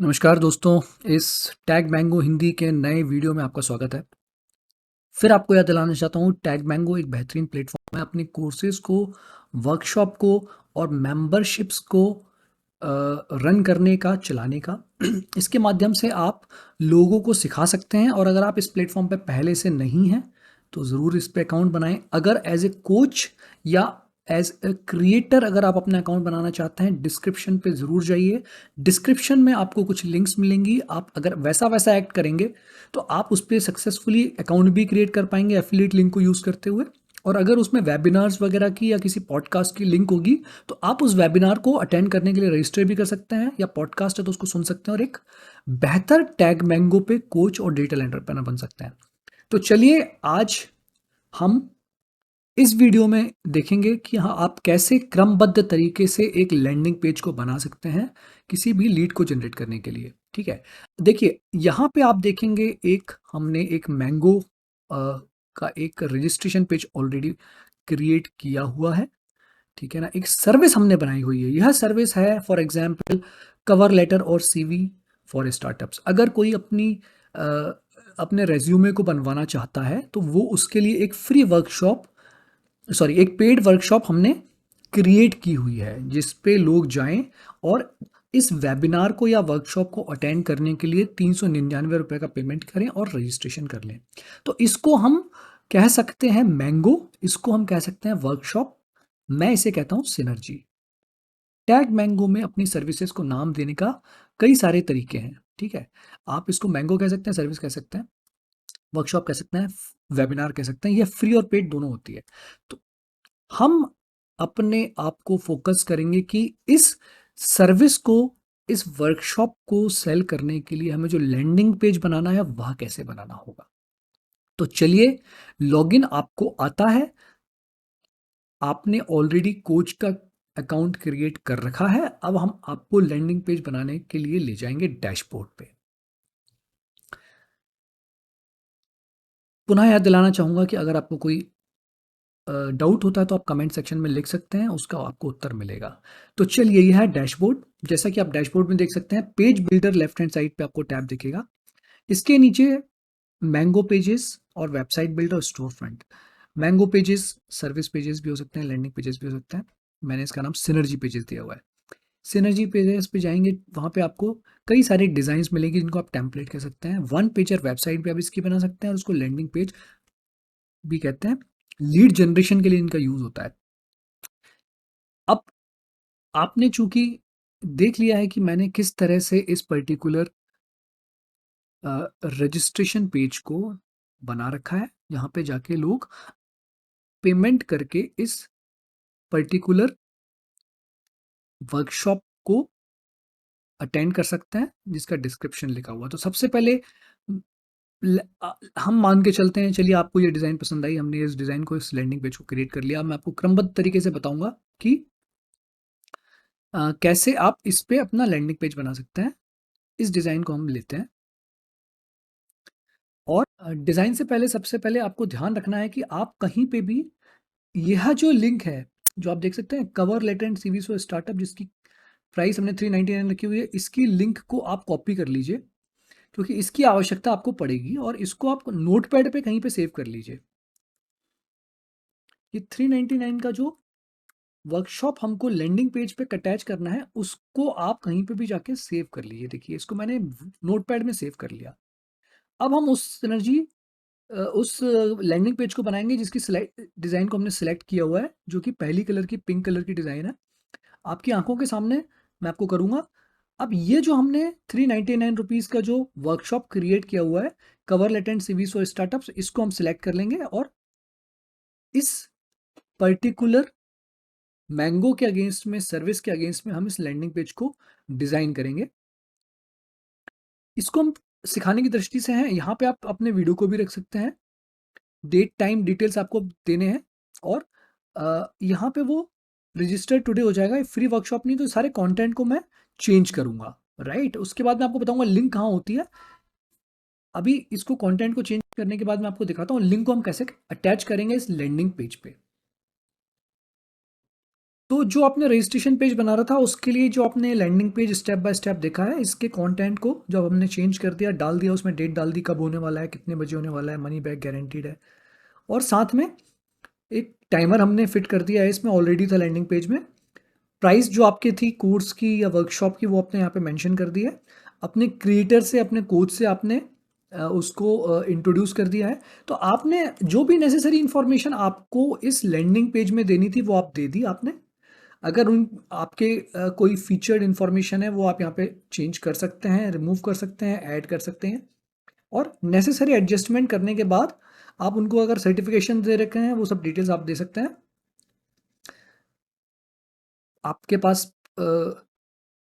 नमस्कार दोस्तों, इस टैग मैंगो हिंदी के नए वीडियो में आपका स्वागत है। फिर आपको याद दिलाना चाहता हूँ, टैग मैंगो एक बेहतरीन प्लेटफॉर्म है अपनी कोर्सेज़ को, वर्कशॉप को और मेंबरशिप्स को रन करने का, चलाने का। इसके माध्यम से आप लोगों को सिखा सकते हैं और अगर आप इस प्लेटफॉर्म पे पहले से नहीं हैं, तो ज़रूर इस पे अकाउंट बनाएँ। अगर एज़ ए कोच या एज़ अ क्रिएटर अगर आप अपना अकाउंट बनाना चाहते हैं, डिस्क्रिप्शन पे ज़रूर जाइए। डिस्क्रिप्शन में आपको कुछ लिंक्स मिलेंगी, आप अगर वैसा-वैसा एक्ट करेंगे, तो आप उस पे सक्सेसफुली अकाउंट भी क्रिएट कर पाएँगे एफ़िलिएट लिंक को यूज़ करते हुए। और अगर उसमें वेबिनार्स वगैरह की या किसी पॉडकास्ट की लिंक होगी, तो आप उस वेबिनार को अटेंड करने के लिए रजिस्टर भी कर सकते हैं या पॉडकास्ट है तो उसको सुन सकते हैं और एक बेहतर टैग मैंगो पे कोच और डिजिटल एंटरप्रेन्योर बन सकते हैं। तो चलिए आज हम इस वीडियो में देखेंगे कि हाँ, आप कैसे क्रमबद्ध तरीके से एक लैंडिंग पेज को बना सकते हैं किसी भी लीड को जनरेट करने के लिए। ठीक है, देखिए यहाँ पे आप देखेंगे हमने एक मैंगो का एक रजिस्ट्रेशन पेज ऑलरेडी क्रिएट किया हुआ है। ठीक है ना, एक सर्विस हमने बनाई हुई है। यह सर्विस है फॉर एग्जांपल कवर लेटर और सीवी फॉर स्टार्टअप्स। अगर कोई अ, अपने रेज्यूमे को बनवाना चाहता है तो वो उसके लिए एक फ्री वर्कशॉप, सॉरी एक पेड वर्कशॉप हमने क्रिएट की हुई है जिस पे लोग जाएं और इस वेबिनार को या वर्कशॉप को अटेंड करने के लिए 399 रुपये का पेमेंट करें और रजिस्ट्रेशन कर लें। तो इसको हम कह सकते हैं मैंगो, इसको हम कह सकते हैं वर्कशॉप, मैं इसे कहता हूं सिनर्जी। टैग मैंगो में अपनी सर्विसेज को नाम देने का कई सारे तरीके हैं। ठीक है, आप इसको मैंगो कह सकते हैं, सर्विस कह सकते हैं, वर्कशॉप कह सकते हैं, वेबिनार कह सकते हैं, ये फ्री और पेड दोनों होती है। तो हम अपने आप को फोकस करेंगे कि इस सर्विस को, इस वर्कशॉप को सेल करने के लिए हमें जो लैंडिंग पेज बनाना है वह कैसे बनाना होगा। तो चलिए, लॉगिन आपको आता है, आपने ऑलरेडी कोच का अकाउंट क्रिएट कर रखा है। अब हम आपको लैंडिंग पेज बनाने के लिए ले जाएंगे डैशबोर्ड पे। पुनः याद दिलाना चाहूंगा कि अगर आपको कोई डाउट होता है तो आप कमेंट सेक्शन में लिख सकते हैं, उसका आपको उत्तर मिलेगा। तो चलिए, यह है डैशबोर्ड। जैसा कि आप डैशबोर्ड में देख सकते हैं, page builder left hand side पे आपको टैब दिखेगा। इसके नीचे मैंगो पेजेस और वेबसाइट बिल्डर और store front. Mango pages service pages भी हो सकते हैं, लैंडिंग पेजेस भी हो सकते हैं। मैंने इसका नाम सिनर्जी पेजेस दिया हुआ है। सिनर्जी पेजेस पे जाएंगे, वहाँ पे आपको कई सारे डिजाइन मिलेंगे जिनको आप टेम्पलेट कह सकते हैं। वन पेजर वेबसाइट पे आप इसकी बना सकते हैं और उसको लैंडिंग पेज भी कहते हैं। लीड जनरेशन के लिए इनका यूज होता है। अब आपने चूंकि देख लिया है कि मैंने किस तरह से इस पर्टिकुलर रजिस्ट्रेशन पेज को बना रखा है, यहाँ पे जाके लोग पेमेंट करके इस पर्टिकुलर वर्कशॉप को अटेंड कर सकते हैं जिसका डिस्क्रिप्शन लिखा हुआ है। तो सबसे पहले हम मान के चलते हैं, चलिए आपको ये डिज़ाइन पसंद आई, हमने इस डिज़ाइन को, इस लैंडिंग पेज को क्रिएट कर लिया। अब मैं आपको क्रमबद्ध तरीके से बताऊंगा कि कैसे आप इस पे अपना लैंडिंग पेज बना सकते हैं। इस डिज़ाइन को हम लेते हैं और डिज़ाइन से पहले सबसे पहले आपको ध्यान रखना है कि आप कहीं पे भी यह जो लिंक है, जो आप देख सकते हैं cover letter and CV for startup, जिसकी प्राइस हमने 399 रखी हुई है, इसकी लिंक को आप कॉपी कर लीजिए क्योंकि इसकी आवश्यकता आपको पड़ेगी और इसको आप नोटपैड पे कहीं पे सेव कर लीजिए। ये 399 का जो वर्कशॉप हमको लैंडिंग पेज पे अटैच करना है, उसको आप कहीं पे भी जाके सेव कर लीजिए। देखिए, इसको मैंने नोटपैड में सेव कर लिया। अब हम उस लैंडिंग पेज को बनाएंगे जिसकी डिज़ाइन को हमने सेलेक्ट किया हुआ है, जो कि पहली कलर की पिंक कलर की डिज़ाइन है। आपकी आंखों के सामने मैं आपको करूंगा। अब ये जो हमने 399 रुपीज़ का जो वर्कशॉप क्रिएट किया हुआ है, cover letter and CVs for startups, इसको हम सिलेक्ट कर लेंगे और इस पर्टिकुलर मैंगो के अगेंस्ट में, सर्विस के अगेंस्ट में हम इस लैंडिंग पेज को डिज़ाइन करेंगे। इसको हम सिखाने की दृष्टि से हैं, यहाँ पे आप अपने वीडियो को भी रख सकते हैं, डेट टाइम डिटेल्स आपको देने हैं और यहाँ पे वो रजिस्टर टुडे हो जाएगा। फ्री वर्कशॉप नहीं, तो सारे कंटेंट को मैं चेंज करूंगा। राइट, उसके बाद मैं आपको बताऊंगा लिंक कहाँ होती है। अभी इसको कंटेंट को चेंज करने के बाद मैं आपको दिखाता हूँ लिंक को हम कैसे अटैच करेंगे इस लैंडिंग पेज पे। तो जो आपने रजिस्ट्रेशन पेज बना रहा था उसके लिए जो आपने landing page step by step देखा है, इसके कंटेंट को जब हमने चेंज कर दिया, डाल दिया, उसमें डेट डाल दी कब होने वाला है, कितने बजे होने वाला है, मनी बैक गारंटीड है, और साथ में एक टाइमर हमने फिट कर दिया है, इसमें ऑलरेडी था लैंडिंग पेज में। प्राइस जो आपकी थी कोर्स की या वर्कशॉप की वो आपने यहाँ पे मेंशन कर दी है। अपने क्रिएटर से, अपने कोच से आपने उसको इंट्रोड्यूस कर दिया है। तो आपने जो भी नेसेसरी इंफॉर्मेशन आपको इस लैंडिंग पेज में देनी थी वो आप दे दी आपने। अगर उन आपके कोई फीचर्ड इंफॉर्मेशन है वो आप यहाँ पे चेंज कर सकते हैं, रिमूव कर सकते हैं, ऐड कर सकते हैं, और नेसेसरी एडजस्टमेंट करने के बाद आप उनको अगर सर्टिफिकेशन दे रखे हैं वो सब डिटेल्स आप दे सकते हैं। आपके पास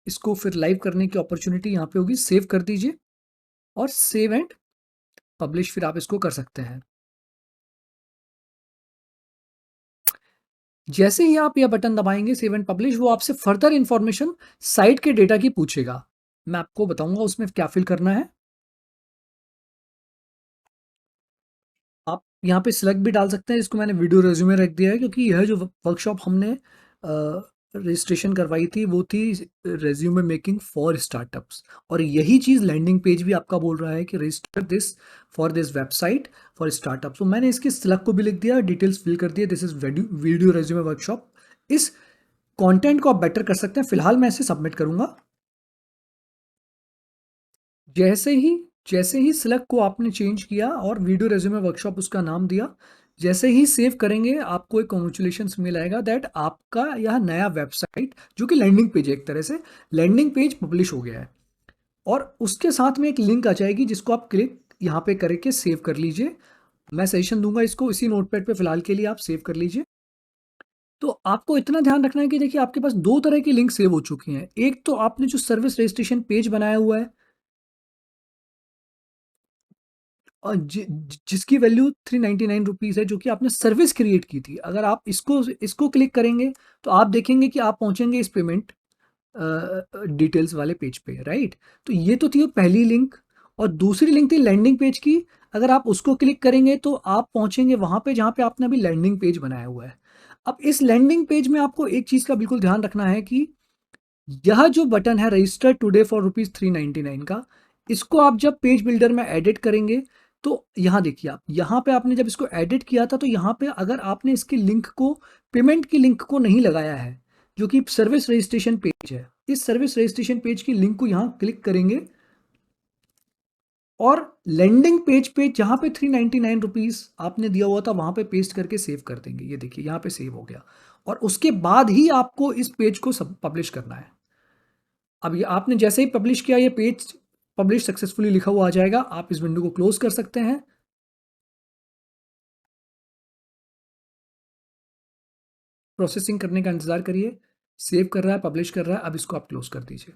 इसको फिर लाइव करने की अपॉर्चुनिटी यहाँ पे होगी। सेव कर दीजिए और सेव एंड पब्लिश फिर आप इसको कर सकते हैं। जैसे ही आप यह बटन दबाएंगे सेव एंड पब्लिश, वो आपसे फर्दर इंफॉर्मेशन साइट के डेटा की पूछेगा। मैं आपको बताऊंगा उसमें क्या फिल करना है। आप यहाँ पे सिलेक्ट भी डाल सकते हैं, इसको मैंने वीडियो रेज्यूमे रख दिया है क्योंकि यह जो वर्कशॉप हमने रजिस्ट्रेशन करवाई थी वो थी रेज्यूमे मेकिंग फॉर स्टार्टअप्स, और यही चीज़ लैंडिंग पेज भी आपका बोल रहा है कि resistor this for this website for startup. तो मैंने इसके सिलेक्ट को भी लिख दिया, डिटेल्स फिल कर दिए, this is video resume workshop. इस कंटेंट को आप बेटर कर सकते हैं। फिलहाल मैं इसे सबमिट करूंगा। जैसे ही जैसे ही सिलेक्ट को आपने चेंज किया और वीडियो रेज्यूमे वर्कशॉप उसका नाम दिया, जैसे ही सेव करेंगे आपको एक कॉन्ग्रेचुलेशंस मेल आएगा दैट आपका यह नया वेबसाइट जो कि लैंडिंग पेज है, एक तरह से लैंडिंग पेज पब्लिश हो गया है। और उसके साथ में एक लिंक आ जाएगी जिसको आप क्लिक यहाँ पे करके सेव कर लीजिए। मैं सजेशन दूंगा इसको इसी नोटपैड पे फिलहाल के लिए आप सेव कर लीजिए। तो आपको इतना ध्यान रखना है कि देखिए आपके पास दो तरह की लिंक सेव हो चुकी हैं। एक तो आपने जो सर्विस रजिस्ट्रेशन पेज बनाया हुआ है और जिसकी वैल्यू 399 रुपीज़ है, जो कि आपने सर्विस क्रिएट की थी। अगर आप इसको इसको क्लिक करेंगे तो आप देखेंगे कि आप पहुंचेंगे इस पेमेंट डिटेल्स वाले पेज पे, राइट। तो ये तो थी वो पहली लिंक। और दूसरी लिंक थी लैंडिंग पेज की। अगर आप उसको क्लिक करेंगे तो आप पहुंचेंगे वहां पे जहां पे आपने अभी लैंडिंग पेज बनाया हुआ है। अब इस लैंडिंग पेज में आपको एक चीज का बिल्कुल ध्यान रखना है कि यह जो बटन है रजिस्टर टुडे फॉर ₹399 का, इसको आप जब पेज बिल्डर में एडिट करेंगे तो यहाँ देखिए, आप यहाँ पे आपने जब इसको एडिट किया था तो यहाँ पे अगर आपने इसके लिंक को, पेमेंट की लिंक को नहीं लगाया है जो कि सर्विस रजिस्ट्रेशन पेज है, इस सर्विस रजिस्ट्रेशन पेज की लिंक को यहाँ क्लिक करेंगे और लैंडिंग पेज पे जहां पे 399 रुपीज आपने दिया हुआ था वहां पे पेस्ट करके सेव कर देंगे। ये देखिए यहाँ पे सेव हो गया, और उसके बाद ही आपको इस पेज को सब पब्लिश करना है। अब ये आपने जैसे ही पब्लिश किया ये पेज पब्लिश सक्सेसफुली लिखा हुआ आ जाएगा। आप इस विंडो को क्लोज कर सकते हैं। प्रोसेसिंग करने का इंतजार करिए। सेव कर रहा है, पब्लिश कर रहा है। अब इसको आप क्लोज कर दीजिए।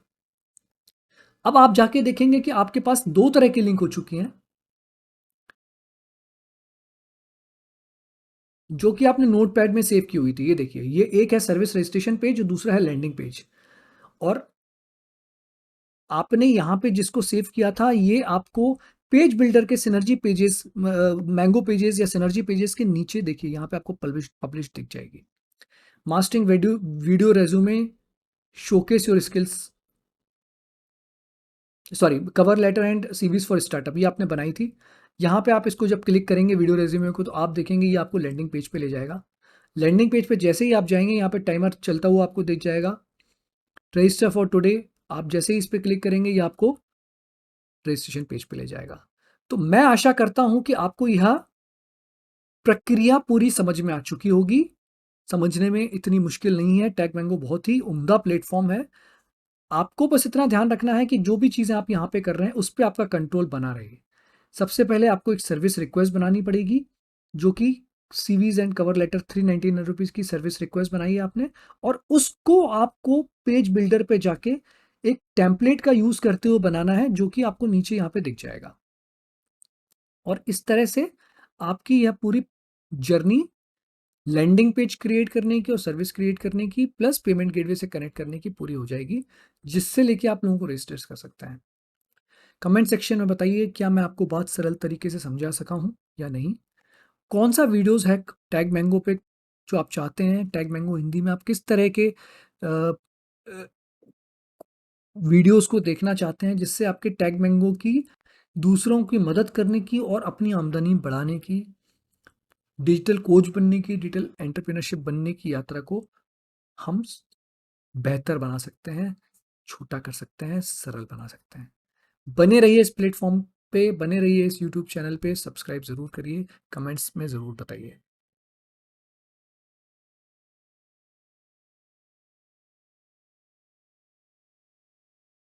अब आप जाके देखेंगे कि आपके पास दो तरह की लिंक हो चुकी हैं जो कि आपने नोटपैड में सेव की हुई थी। ये देखिए, ये एक है सर्विस रजिस्ट्रेशन पेज, दूसरा है लैंडिंग पेज। और आपने यहाँ पे जिसको सेव किया था ये आपको पेज बिल्डर के सिनर्जी पेजेस, मैंगो पेजेस या सिनर्जी पेजेस के नीचे देखिए यहाँ पे आपको पब्लिश पब्लिश दिख जाएगी। Mastering video video resume, showcase your skills, sorry, cover letter and CVs for startup, ये आपने बनाई थी। यहाँ पे आप इसको जब क्लिक करेंगे वीडियो रेज्यूमे को तो आप देखेंगे ये आपको लैंडिंग पेज पे ले जाएगा। लैंडिंग पेज पे जैसे ही आप जाएंगे यहाँ पे टाइमर चलता हुआ आपको दिख जाएगा। रजिस्टर फॉर टुडे, आप जैसे ही इस पे क्लिक करेंगे ये आपको रजिस्ट्रेशन पेज पे ले जाएगा। तो मैं आशा करता हूं कि आपको यह प्रक्रिया पूरी समझ में आ चुकी होगी। समझने में इतनी मुश्किल नहीं है। टैग मैंगो बहुत ही उम्दा प्लेटफॉर्म है। आपको बस इतना ध्यान रखना है कि जो भी चीज़ें आप यहाँ पे कर रहे हैं उस पर आपका कंट्रोल बना रहे। सबसे पहले आपको एक सर्विस रिक्वेस्ट बनानी पड़ेगी जो कि CVs and cover letter 399 rupees की सर्विस रिक्वेस्ट बनाई है आपने, और उसको आपको पेज बिल्डर पे जाके एक टेम्पलेट का यूज करते हुए बनाना है जो कि आपको नीचे यहाँ पे दिख जाएगा। और इस तरह से आपकी यह पूरी जर्नी लैंडिंग पेज क्रिएट करने की और सर्विस क्रिएट करने की प्लस पेमेंट गेटवे से कनेक्ट करने की पूरी हो जाएगी, जिससे लेके आप लोगों को रजिस्टर कर सकते हैं। कमेंट सेक्शन में बताइए क्या मैं आपको बहुत सरल तरीके से समझा सका हूं या नहीं। कौन सा वीडियोस है टैग मैंगो पे जो आप चाहते हैं टैग मैंगो हिंदी में आप किस तरह के वीडियोस को देखना चाहते हैं जिससे आपके टैग मैंगो की दूसरों की मदद करने की और अपनी आमदनी बढ़ाने की, डिजिटल कोच बनने की, डिजिटल एंटरप्रेन्योरशिप बनने की यात्रा को हम बेहतर बना सकते हैं, छोटा कर सकते हैं, सरल बना सकते हैं। बने रहिए इस प्लेटफॉर्म पे, बने रहिए इस यूट्यूब चैनल पे, सब्सक्राइब ज़रूर करिए, कमेंट्स में ज़रूर बताइए।